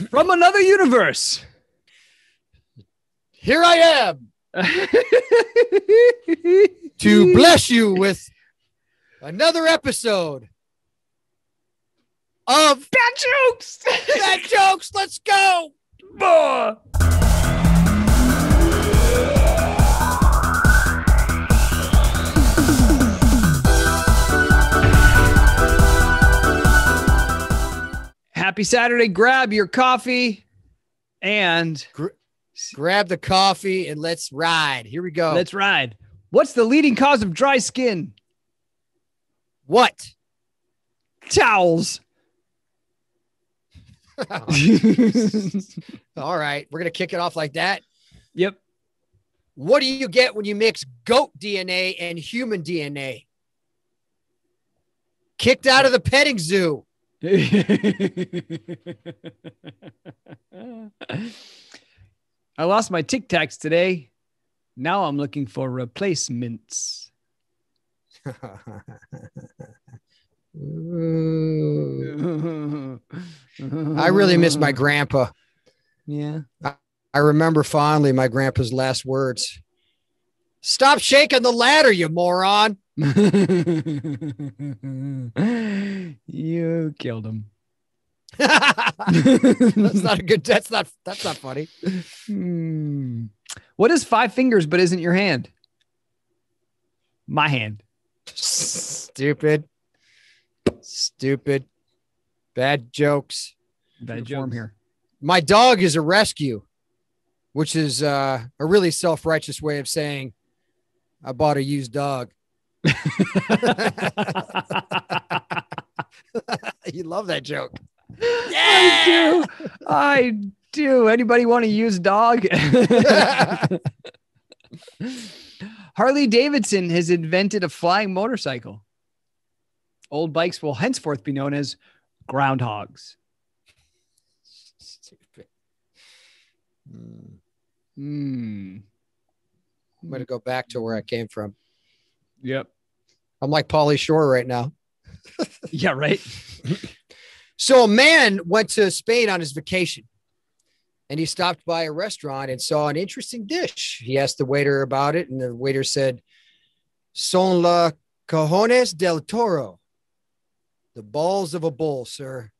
From another universe. Here I am to bless you with another episode of Bad Jokes. Bad Jokes. Let's go. Happy Saturday. Grab your coffee and grab the coffee and let's ride. Here we go. Let's ride. What's the leading cause of dry skin? What? Towels. All right. We're going to kick it off like that. Yep. What do you get when you mix goat DNA and human DNA? Kicked out of the petting zoo. I lost my Tic Tacs today. Now I'm looking for replacements. I really miss my grandpa. Yeah. I remember fondly my grandpa's last words. Stop shaking the ladder, you moron. You killed him. That's not a good, that's not funny. What is 5 fingers but isn't your hand? My hand. Stupid. Bad jokes. Bad joke here. My dog is a rescue, which is a really self-righteous way of saying I bought a used dog. You love that joke. Yeah! I do. Anybody want to use dog? Harley Davidson has invented a flying motorcycle. Old bikes will henceforth be known as groundhogs. Stupid. I'm going to go back to where I came from. Yep. I'm like Pauly Shore right now. Yeah, right. So a man went to Spain on his vacation and he stopped by a restaurant and saw an interesting dish. He asked the waiter about it and the waiter said, "Son la cojones del toro." The balls of a bull, sir.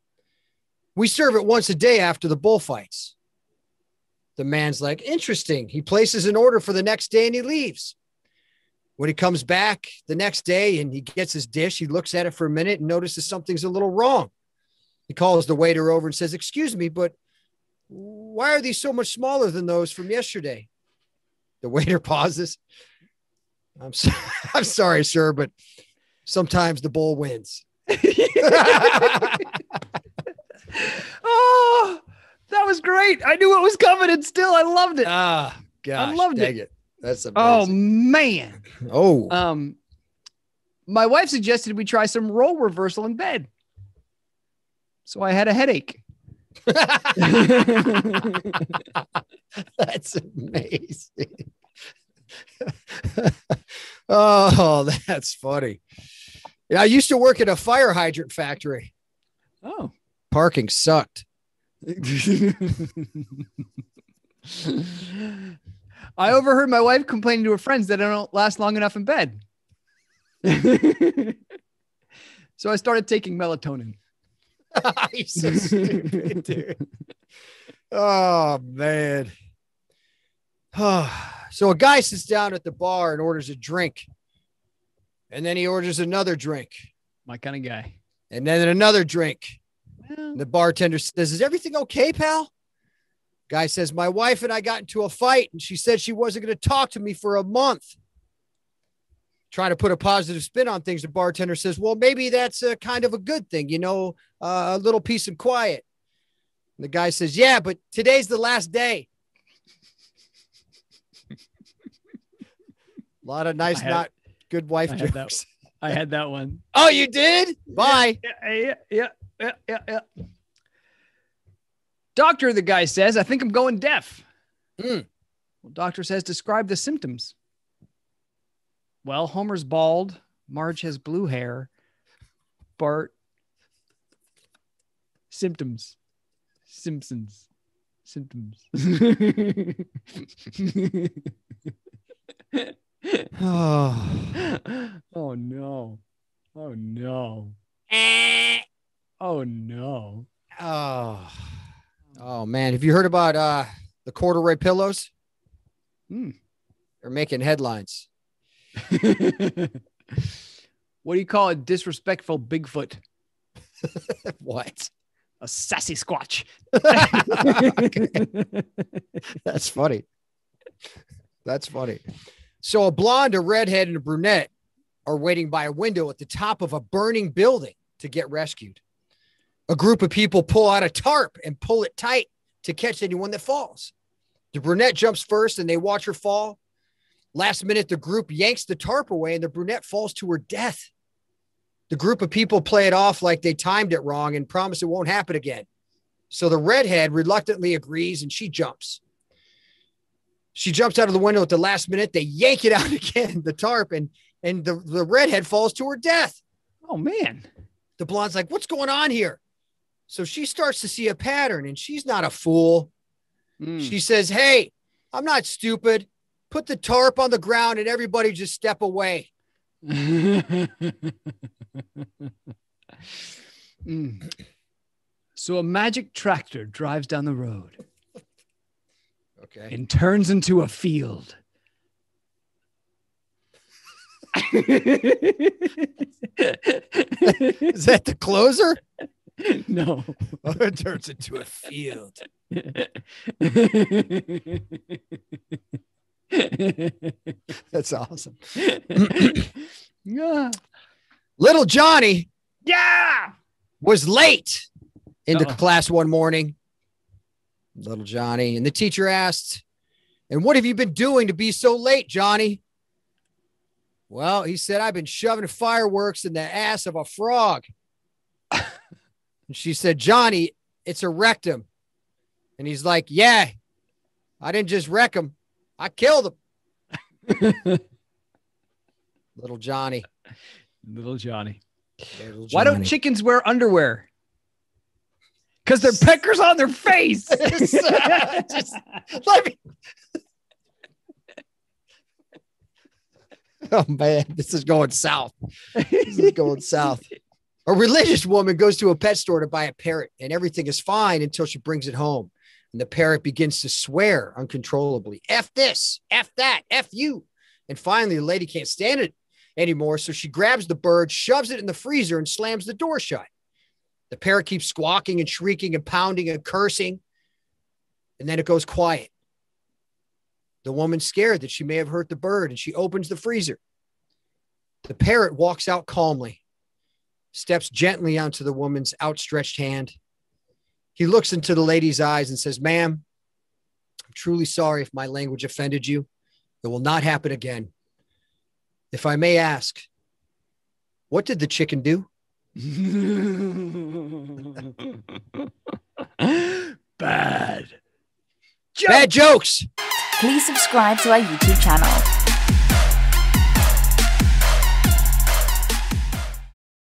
We serve it once a day after the bullfights. The man's like, interesting. He places an order for the next day and he leaves. When he comes back the next day and he gets his dish, he looks at it for a minute and notices something's a little wrong. He calls the waiter over and says, "Excuse me, but why are these so much smaller than those from yesterday?" The waiter pauses. I'm sorry, sir, but sometimes the bull wins. Oh, that was great. I knew it was coming and still I loved it. Ah, gosh, I loved it. That's amazing. Oh, man. Oh. My wife suggested we try some role reversal in bed. So I had a headache. That's amazing. Oh, that's funny. Yeah, I used to work at a fire hydrant factory. Oh. Parking sucked. I overheard my wife complaining to her friends that I don't last long enough in bed. So I started taking melatonin. He's so stupid, dude. Oh, man. So a guy sits down at the bar and orders a drink. And then he orders another drink. My kind of guy. And then another drink. Well, The bartender says, "Is everything okay, pal?" Guy says, "My wife and I got into a fight and she said she wasn't going to talk to me for a month." Trying to put a positive spin on things, the bartender says, "Well, maybe that's a kind of a good thing, a little peace and quiet." And the guy says, "Yeah, but today's the last day." A lot of nice, not good wife jokes. I had that one. Oh, you did? Bye. Yeah. Doctor, the guy says, "I think I'm going deaf." Well, doctor says, "Describe the symptoms." Well, Homer's bald. Marge has blue hair. Bart. Symptoms. Simpsons. Symptoms. Oh no. Oh no. Oh no. Oh man. Have you heard about the corduroy pillows? Hmm. They're making headlines. What do you call a disrespectful Bigfoot? What? A sassy squatch. That's funny. That's funny. So a blonde, a redhead, and a brunette are waiting by a window at the top of a burning building to get rescued. A group of people pull out a tarp and pull it tight to catch anyone that falls. The brunette jumps first and they watch her fall. Last minute, the group yanks the tarp away and the brunette falls to her death. The group of people play it off like they timed it wrong and promise it won't happen again. So the redhead reluctantly agrees and she jumps. She jumps out of the window at the last minute. They yank it out again, the tarp, and the redhead falls to her death. Oh, man. The blonde's like, what's going on here? So she starts to see a pattern, and she's not a fool. She says, hey, I'm not stupid. Put the tarp on the ground and everybody just step away. So a magic tractor drives down the road. Okay. And turns into a field. Is that the closer? No. It turns into a field. That's awesome. Yeah. Little Johnny was late into class one morning. Little Johnny. And the teacher asked, and what have you been doing to be so late, Johnny? Well, he said, I've been shoving fireworks in the ass of a frog. And she said, Johnny, it's a rectum. And he's like, yeah, I didn't just wreck him. I killed him. Little Johnny. Little Johnny. Little Johnny. Why don't chickens wear underwear? Because their pecker's on their face. Just let me. Oh, man, this is going south. This is going south. A religious woman goes to a pet store to buy a parrot, and everything is fine until she brings it home. And the parrot begins to swear uncontrollably. F this, F that, F you. And finally, the lady can't stand it anymore, so she grabs the bird, shoves it in the freezer, and slams the door shut. The parrot keeps squawking and shrieking and pounding and cursing. And then it goes quiet. The woman's scared that she may have hurt the bird, and she opens the freezer. The parrot walks out calmly, steps gently onto the woman's outstretched hand. He looks into the lady's eyes and says, ma'am, I'm truly sorry if my language offended you. It will not happen again. If I may ask, what did the chicken do? Bad jokes. Please subscribe to our YouTube channel.